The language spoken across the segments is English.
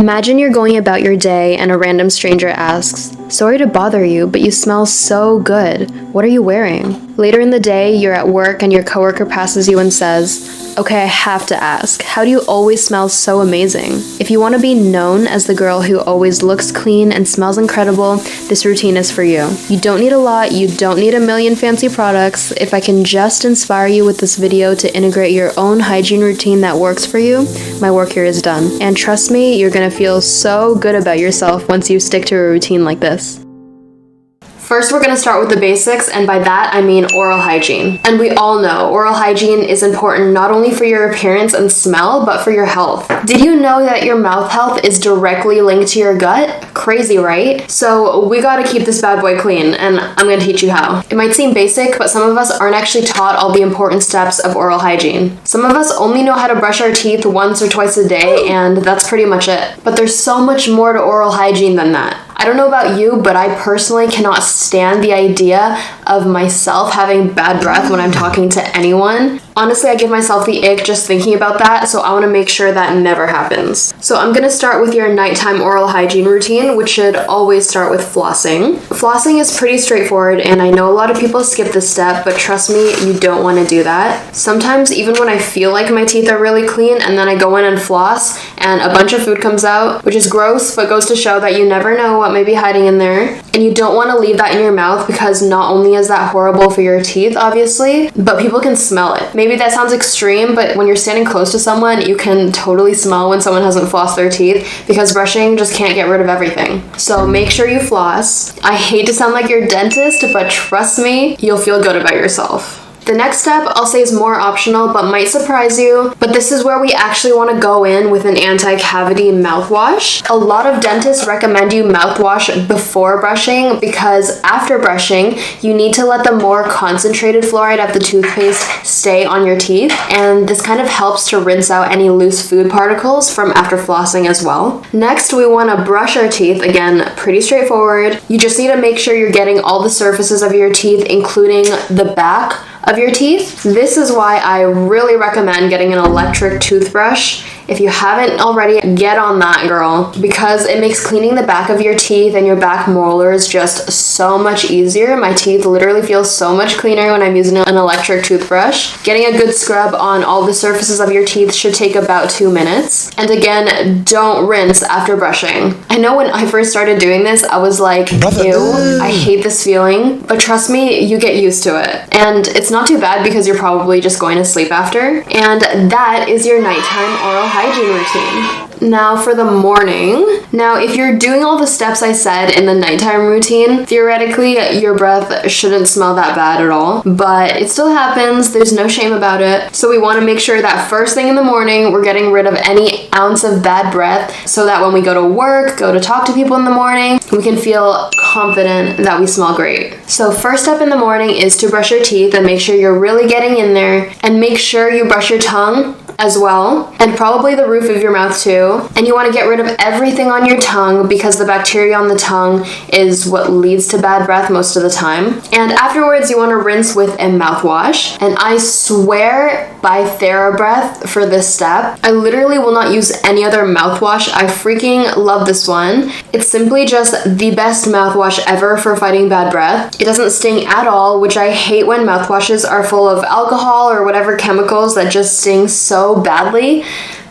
Imagine you're going about your day and a random stranger asks, "Sorry to bother you, but you smell so good. What are you wearing?" Later in the day, you're at work and your coworker passes you and says, "Okay, I have to ask, how do you always smell so amazing?" If you want to be known as the girl who always looks clean and smells incredible, this routine is for you. You don't need a lot, you don't need a million fancy products. If I can just inspire you with this video to integrate your own hygiene routine that works for you, my work here is done. And trust me, you're gonna feel so good about yourself once you stick to a routine like this. First, we're going to start with the basics, and by that I mean oral hygiene. And we all know oral hygiene is important not only for your appearance and smell, but for your health. Did you know that your mouth health is directly linked to your gut? Crazy, right? So we got to keep this bad boy clean, and I'm going to teach you how. It might seem basic, but some of us aren't actually taught all the important steps of oral hygiene. Some of us only know how to brush our teeth once or twice a day, and that's pretty much it. But there's so much more to oral hygiene than that. I don't know about you, but I personally cannot stand the idea of myself having bad breath when I'm talking to anyone. Honestly, I give myself the ick just thinking about that, so I want to make sure that never happens. So I'm going to start with your nighttime oral hygiene routine, which should always start with flossing. Flossing is pretty straightforward, and I know a lot of people skip this step, but trust me, you don't want to do that. Sometimes, even when I feel like my teeth are really clean, and then I go in and floss, and a bunch of food comes out, which is gross, but goes to show that you never know what may be hiding in there. And you don't want to leave that in your mouth because not only is that horrible for your teeth, obviously, but people can smell it. Maybe that sounds extreme, but when you're standing close to someone, you can totally smell when someone hasn't flossed their teeth because brushing just can't get rid of everything. So make sure you floss. I hate to sound like your dentist, but trust me, you'll feel good about yourself. The next step I'll say is more optional but might surprise you, but this is where we actually want to go in with an anti-cavity mouthwash. A lot of dentists recommend you mouthwash before brushing because after brushing, you need to let the more concentrated fluoride of the toothpaste stay on your teeth, and this kind of helps to rinse out any loose food particles from after flossing as well. Next, we want to brush our teeth. Again, pretty straightforward. You just need to make sure you're getting all the surfaces of your teeth, including the back of your teeth. This is why I really recommend getting an electric toothbrush. If you haven't already, get on that, girl, because it makes cleaning the back of your teeth and your back molars just so much easier. My teeth literally feel so much cleaner when I'm using an electric toothbrush. Getting a good scrub on all the surfaces of your teeth should take about 2 minutes. And again, don't rinse after brushing. I know when I first started doing this, I was like, ew, I hate this feeling, but trust me, you get used to it. And it's not too bad because you're probably just going to sleep after. And that is your nighttime oral hygiene routine. Now for the morning. Now, if you're doing all the steps I said in the nighttime routine, theoretically, your breath shouldn't smell that bad at all, but it still happens. There's no shame about it. So we want to make sure that first thing in the morning, we're getting rid of any ounce of bad breath so that when we go to work, go to talk to people in the morning, we can feel confident that we smell great. So first step in the morning is to brush your teeth and make sure you're really getting in there, and make sure you brush your tongue as well, and probably the roof of your mouth too. And you want to get rid of everything on your tongue because the bacteria on the tongue is what leads to bad breath most of the time. And afterwards, you want to rinse with a mouthwash. And I swear by TheraBreath for this step. I literally will not use any other mouthwash. I freaking love this one. It's simply just the best mouthwash ever for fighting bad breath. It doesn't sting at all, which I hate when mouthwashes are full of alcohol or whatever chemicals that just sting so badly.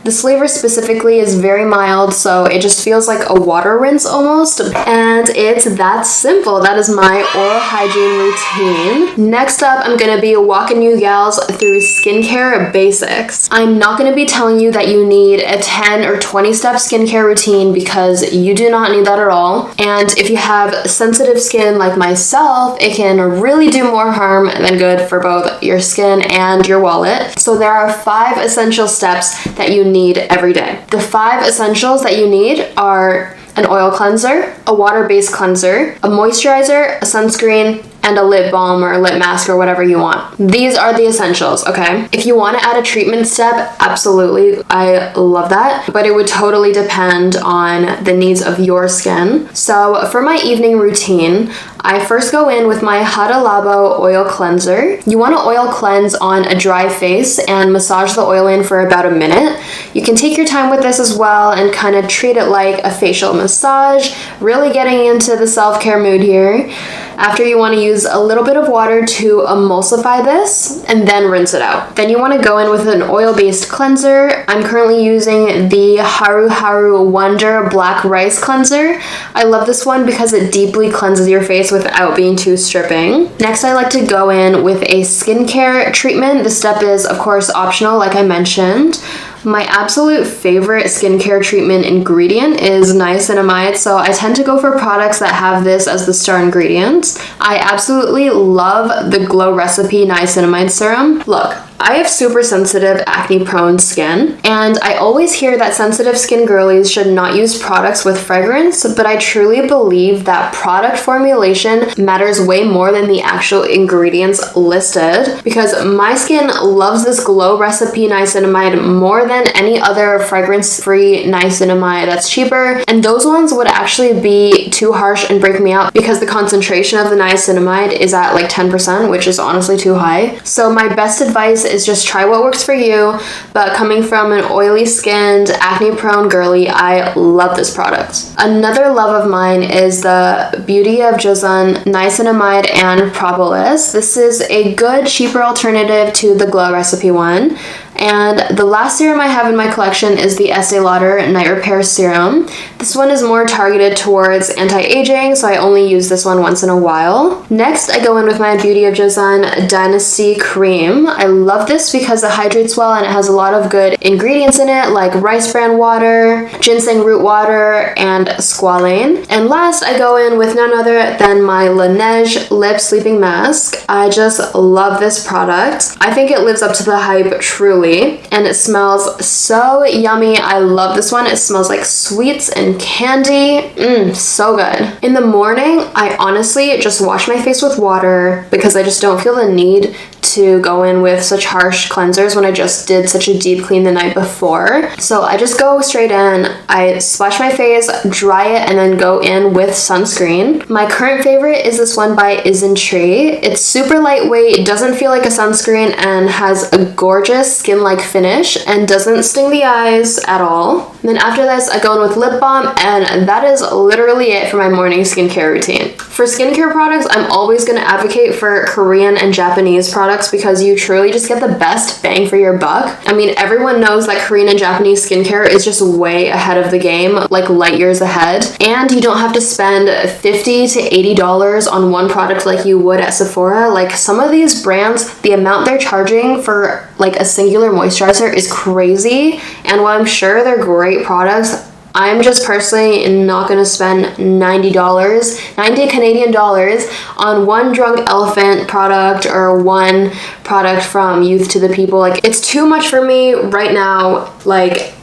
This flavor specifically is very mild, so it just feels like a water rinse almost. And it's that simple. That is my oral hygiene routine. Next up, I'm gonna be walking you gals through skincare basics. I'm not gonna be telling you that you need a 10 or 20 step skincare routine because you do not need that at all. And if you have sensitive skin like myself, it can really do more harm than good for both your skin and your wallet. So there are 5 essential steps that you need every day. The 5 essentials that you need are an oil cleanser, a water-based cleanser, a moisturizer, a sunscreen, and a lip balm or lip mask or whatever you want. These are the essentials, okay? If you want to add a treatment step, absolutely, I love that, but it would totally depend on the needs of your skin. So for my evening routine, I first go in with my Hada Labo oil cleanser. You want to oil cleanse on a dry face and massage the oil in for about a minute. You can take your time with this as well and kind of treat it like a facial massage, really getting into the self-care mood here. After, you want to use a little bit of water to emulsify this and then rinse it out. Then you want to go in with an oil-based cleanser. I'm currently using the Haru Haru Wonder Black Rice Cleanser. I love this one because it deeply cleanses your face without being too stripping. Next, I like to go in with a skincare treatment. This step is, of course, optional, like I mentioned. My absolute favorite skincare treatment ingredient is niacinamide, so I tend to go for products that have this as the star ingredient. I absolutely love the Glow Recipe Niacinamide Serum. Look, I have super sensitive acne-prone skin, and I always hear that sensitive skin girlies should not use products with fragrance, but I truly believe that product formulation matters way more than the actual ingredients listed, because my skin loves this Glow Recipe Niacinamide more than any other fragrance-free niacinamide that's cheaper, and those ones would actually be too harsh and break me out because the concentration of the niacinamide is at like 10%, which is honestly too high. So my best advice is just try what works for you, but coming from an oily skinned, acne prone girly, I love this product. Another love of mine is the Beauty of Joseon Niacinamide and Propolis. This is a good, cheaper alternative to the Glow Recipe one. And the last serum I have in my collection is the Estee Lauder Night Repair Serum. This one is more targeted towards anti-aging, so I only use this one once in a while. Next, I go in with my Beauty of Joseon Dynasty Cream. I love this because it hydrates well and it has a lot of good ingredients in it, like rice bran water, ginseng root water, and squalane. And last, I go in with none other than my Laneige Lip Sleeping Mask. I just love this product. I think it lives up to the hype, truly. And it smells so yummy. I love this one. It smells like sweets and candy. So good. In the morning, I honestly just wash my face with water because I just don't feel the need to go in with such harsh cleansers when I just did such a deep clean the night before. So I just go straight in, I splash my face, dry it, and then go in with sunscreen. My current favorite is this one by Isntree. It's super lightweight, it doesn't feel like a sunscreen, and has a gorgeous skin-like finish and doesn't sting the eyes at all. And then after this, I go in with lip balm, and that is literally it for my morning skincare routine. For skincare products, I'm always going to advocate for Korean and Japanese products because you truly just get the best bang for your buck. I mean, everyone knows that Korean and Japanese skincare is just way ahead of the game, like light years ahead. And you don't have to spend $50 to $80 on one product like you would at Sephora. Like some of these brands, the amount they're charging for like a singular moisturizer is crazy. And while I'm sure they're great products, I'm just personally not going to spend $90 Canadian dollars on one Drunk Elephant product or one product from Youth to the People. Like, it's too much for me right now, like,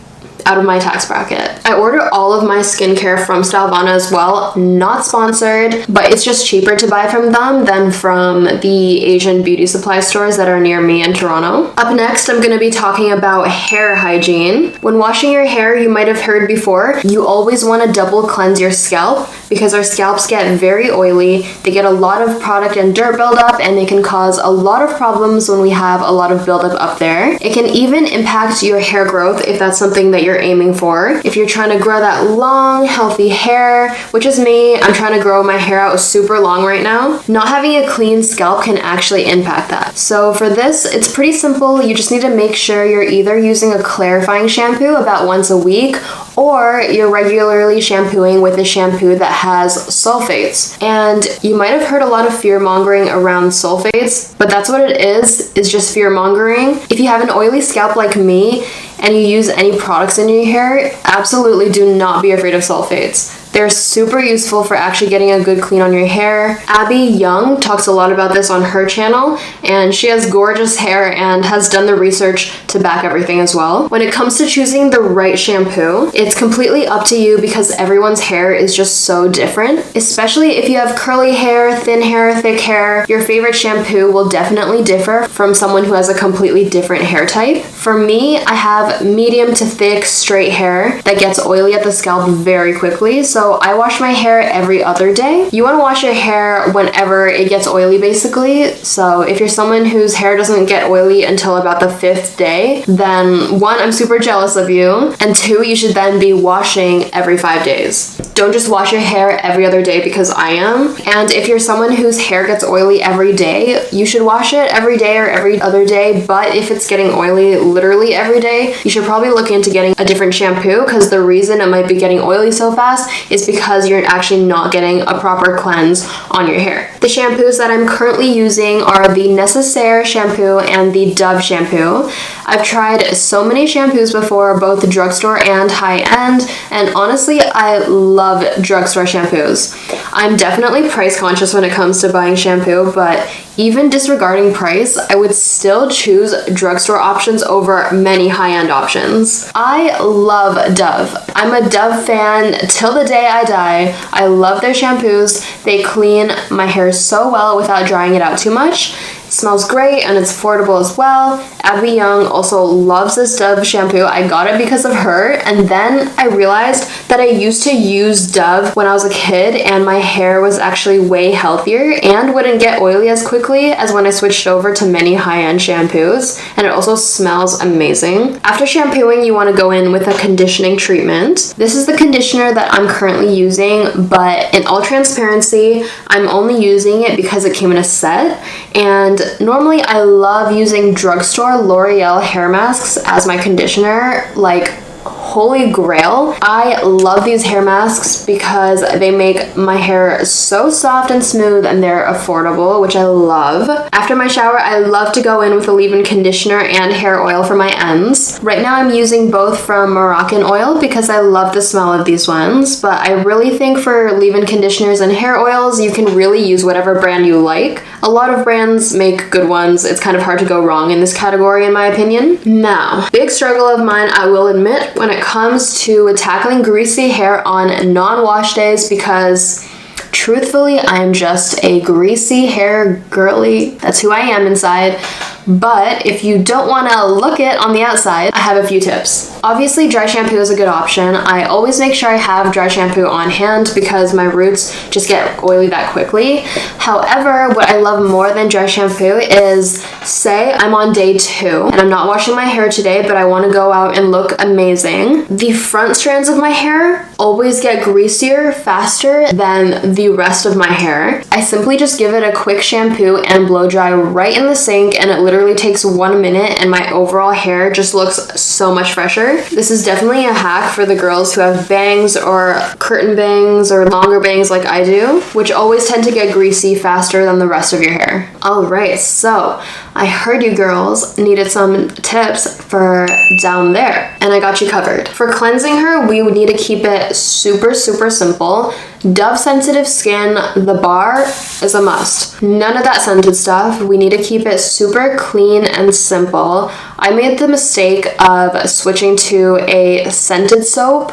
out of my tax bracket. I order all of my skincare from Stylevana as well, not sponsored, but it's just cheaper to buy from them than from the Asian beauty supply stores that are near me in Toronto. Up next, I'm going to be talking about hair hygiene. When washing your hair, you might have heard before, you always want to double cleanse your scalp because our scalps get very oily. They get a lot of product and dirt buildup, and they can cause a lot of problems when we have a lot of buildup up there. It can even impact your hair growth if that's something that you're aiming for. If you're trying to grow that long, healthy hair, which is me, I'm trying to grow my hair out super long right now, not having a clean scalp can actually impact that. So for this, it's pretty simple. You just need to make sure you're either using a clarifying shampoo about once a week, or you're regularly shampooing with a shampoo that has sulfates. And you might have heard a lot of fear mongering around sulfates, but that's what it is just fear mongering. If you have an oily scalp like me and you use any products in your hair, absolutely do not be afraid of sulfates. They're super useful for actually getting a good clean on your hair. Abby Young talks a lot about this on her channel, and she has gorgeous hair and has done the research to back everything as well. When it comes to choosing the right shampoo, it's completely up to you because everyone's hair is just so different. Especially if you have curly hair, thin hair, thick hair, your favorite shampoo will definitely differ from someone who has a completely different hair type. For me, I have medium to thick straight hair that gets oily at the scalp very quickly, so I wash my hair every other day. You want to wash your hair whenever it gets oily basically, so if you're someone whose hair doesn't get oily until about the 5th day, then 1, I'm super jealous of you, and 2, you should then be washing every 5 days. Don't just wash your hair every other day because I am. And if you're someone whose hair gets oily every day, you should wash it every day or every other day. But if it's getting oily literally every day, you should probably look into getting a different shampoo, because the reason it might be getting oily so fast is because you're actually not getting a proper cleanse on your hair. The shampoos that I'm currently using are the Necessaire shampoo and the Dove shampoo. I've tried so many shampoos before, both drugstore and high-end, and honestly, I love drugstore shampoos. I'm definitely price conscious when it comes to buying shampoo, but even disregarding price, I would still choose drugstore options over many high-end options. I love Dove. I'm a Dove fan till the day I die. I love their shampoos. They clean my hair so well without drying it out too much. It smells great and it's affordable as well. Abby Young also loves this Dove shampoo. I got it because of her, and then I realized that I used to use Dove when I was a kid and my hair was actually way healthier and wouldn't get oily as quickly as when I switched over to many high-end shampoos, and it also smells amazing. After shampooing, you want to go in with a conditioning treatment. This is the conditioner that I'm currently using, but in all transparency, I'm only using it because it came in a set, and normally I love using drugstore L'Oreal hair masks as my conditioner, like holy grail. I love these hair masks because they make my hair so soft and smooth, and they're affordable, which I love. After my shower, I love to go in with a leave-in conditioner and hair oil for my ends. Right now I'm using both from Moroccan Oil because I love the smell of these ones, but I really think for leave-in conditioners and hair oils, you can really use whatever brand you like. A lot of brands make good ones. It's kind of hard to go wrong in this category, in my opinion. Now, big struggle of mine, I will admit, when it comes to tackling greasy hair on non-wash days, because truthfully, I'm just a greasy hair girly. That's who I am inside. But if you don't want to look it on the outside, I have a few tips. Obviously, dry shampoo is a good option. I always make sure I have dry shampoo on hand because my roots just get oily that quickly. However, what I love more than dry shampoo is, say I'm on day 2 and I'm not washing my hair today, but I want to go out and look amazing. The front strands of my hair always get greasier faster than the rest of my hair. I simply just give it a quick shampoo and blow dry right in the sink, and it literally takes 1 minute and my overall hair just looks so much fresher. This is definitely a hack for the girls who have bangs or curtain bangs or longer bangs like I do, which always tend to get greasy faster than the rest of your hair. Alright, so I heard you girls needed some tips for down there, and I got you covered. For cleansing her, we would need to keep it super simple. Dove sensitive skin, the bar is a must. None of that scented stuff. We need to keep it super clean and simple. I made the mistake of switching to a scented soap,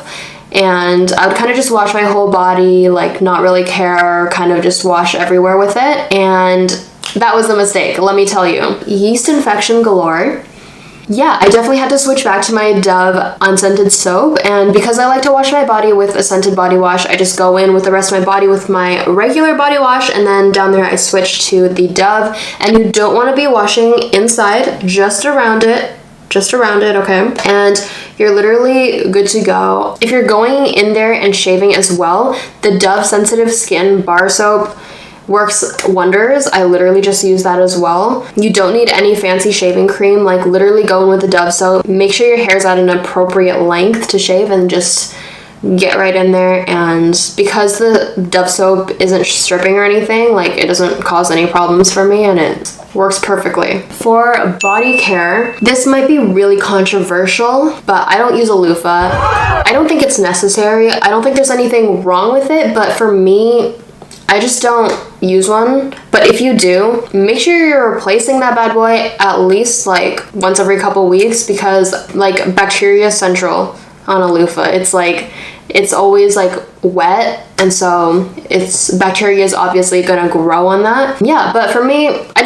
and I would kind of just wash my whole body, like not really care, kind of just wash everywhere with it, and that was a mistake, let me tell you. Yeast infection galore. Yeah, I definitely had to switch back to my Dove unscented soap, and because I like to wash my body with a scented body wash, I just go in with the rest of my body with my regular body wash, and then down there I switch to the Dove. And you don't want to be washing inside, just around it, okay? And you're literally good to go. If you're going in there and shaving as well, the Dove sensitive skin bar soap works wonders. I literally just use that as well. You don't need any fancy shaving cream, like literally go in with the Dove soap. Make sure your hair's at an appropriate length to shave and just get right in there. And because the Dove soap isn't stripping or anything, like it doesn't cause any problems for me, and it works perfectly. For body care, this might be really controversial, but I don't use a loofah. I don't think it's necessary. I don't think there's anything wrong with it, but for me, I just don't use one. But if you do, make sure you're replacing that bad boy at least like once every couple weeks, because like bacteria central on a loofah, it's always like wet, and so bacteria is obviously gonna grow on that. Yeah, but for me, I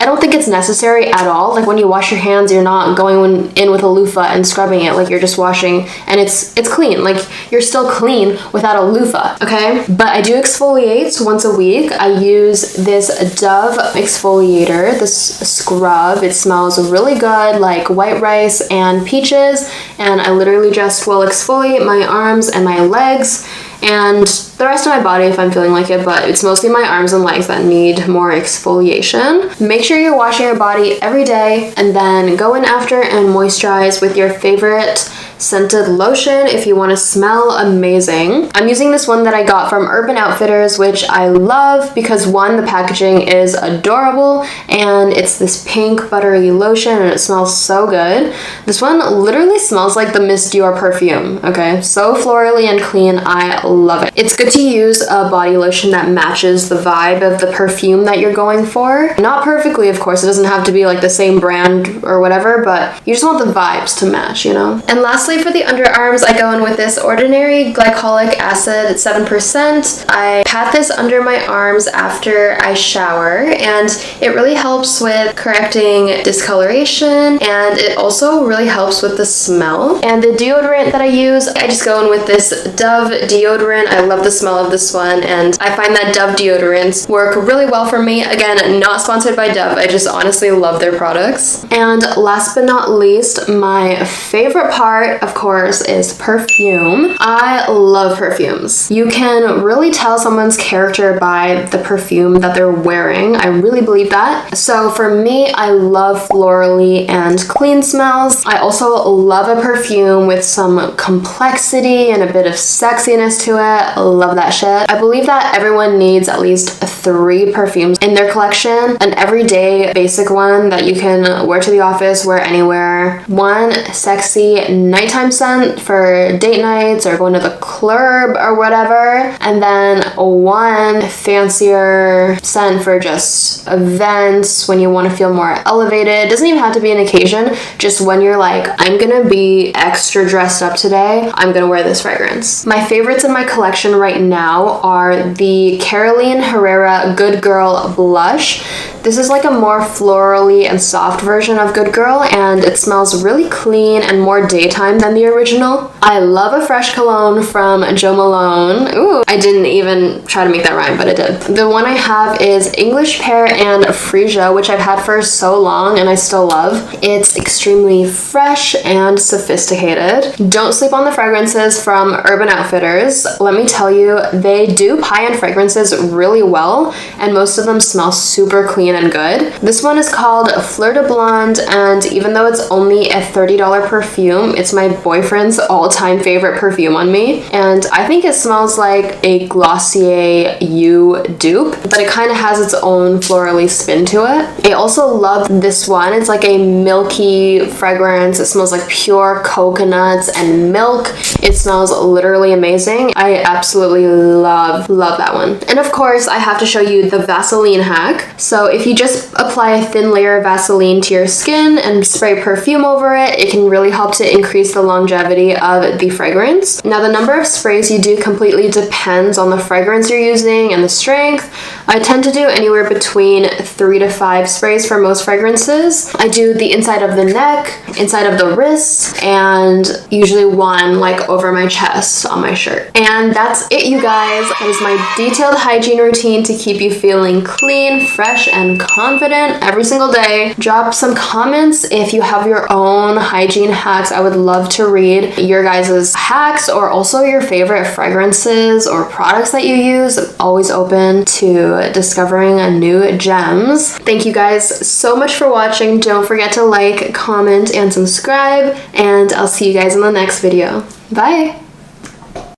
don't think it's necessary at all. Like when you wash your hands, you're not going in with a loofah and scrubbing it. Like you're just washing and it's clean. Like you're still clean without a loofah, okay? But I do exfoliate once a week. I use this Dove exfoliator, this scrub. It smells really good, like white rice and peaches, and I literally just will exfoliate my arms and my legs and the rest of my body if I'm feeling like it, but it's mostly my arms and legs that need more exfoliation. Make sure you're washing your body every day, and then go in after and moisturize with your favorite scented lotion if you want to smell amazing. I'm using this one that I got from Urban Outfitters, which I love because one, the packaging is adorable, and it's this pink buttery lotion and it smells so good. This one literally smells like the Miss Dior perfume, okay? So florally and clean, I love it. It's good to use a body lotion that matches the vibe of the perfume that you're going for. Not perfectly, of course, it doesn't have to be like the same brand or whatever, but you just want the vibes to match, you know? And lastly, for the underarms, I go in with this Ordinary Glycolic Acid at 7%. I pat this under my arms after I shower, and it really helps with correcting discoloration, and it also really helps with the smell. And the deodorant that I use, I just go in with this Dove deodorant. I love the smell of this one, and I find that Dove deodorants work really well for me. Again, not sponsored by Dove, I just honestly love their products. And last but not least, my favorite part, of course, is perfume. I love perfumes. You can really tell someone's character by the perfume that they're wearing. I really believe that. So for me, I love florally and clean smells. I also love a perfume with some complexity and a bit of sexiness to it. I love that shit. I believe that everyone needs at least 3 perfumes in their collection. An everyday basic one that you can wear to the office, wear anywhere. One sexy nighttime scent for date nights or going to the club or whatever. And then one fancier scent for just events when you want to feel more elevated. It doesn't even have to be an occasion. Just when you're like, I'm gonna be extra dressed up today, I'm gonna wear this fragrance. My favorites in my collection right now are the Caroline Herrera Good Girl Blush. This is like a more florally and soft version of Good Girl, and it smells really clean and more daytime than the original. I love a fresh cologne from Jo Malone. Ooh, I didn't even try to make that rhyme, but it did. The one I have is English Pear and Freesia, which I've had for so long and I still love. It's extremely fresh and sophisticated. Don't sleep on the fragrances from Urban Outfitters. Let me tell you, they do high-end fragrances really well, and most of them smell super clean and good. This one is called Fleur de Blonde, and even though it's only a $30 perfume, it's my boyfriend's all-time favorite perfume on me, and I think it smells like a Glossier You dupe, but it kind of has its own florally spin to it. I also love this one. It's like a milky fragrance. It smells like pure coconuts and milk. It smells literally amazing. I absolutely love that one. And of course, I have to show you the Vaseline hack. So if you just apply a thin layer of Vaseline to your skin and spray perfume over it, it can really help to increase the longevity of the fragrance. Now, the number of sprays you do completely depends on the fragrance you're using and the strength. I tend to do anywhere between 3 to 5 sprays for most fragrances. I do the inside of the neck, inside of the wrists, and usually one like over my chest on my shirt. And that's it, you guys. That is my detailed hygiene routine to keep you feeling clean, fresh, and confident every single day. Drop some comments if you have your own hygiene hacks. I would love to read your guys' hacks, or also your favorite fragrances or products that you use. I'm always open to discovering new gems. Thank you guys so much for watching. Don't forget to like, comment, and subscribe, and I'll see you guys in the next video. Bye!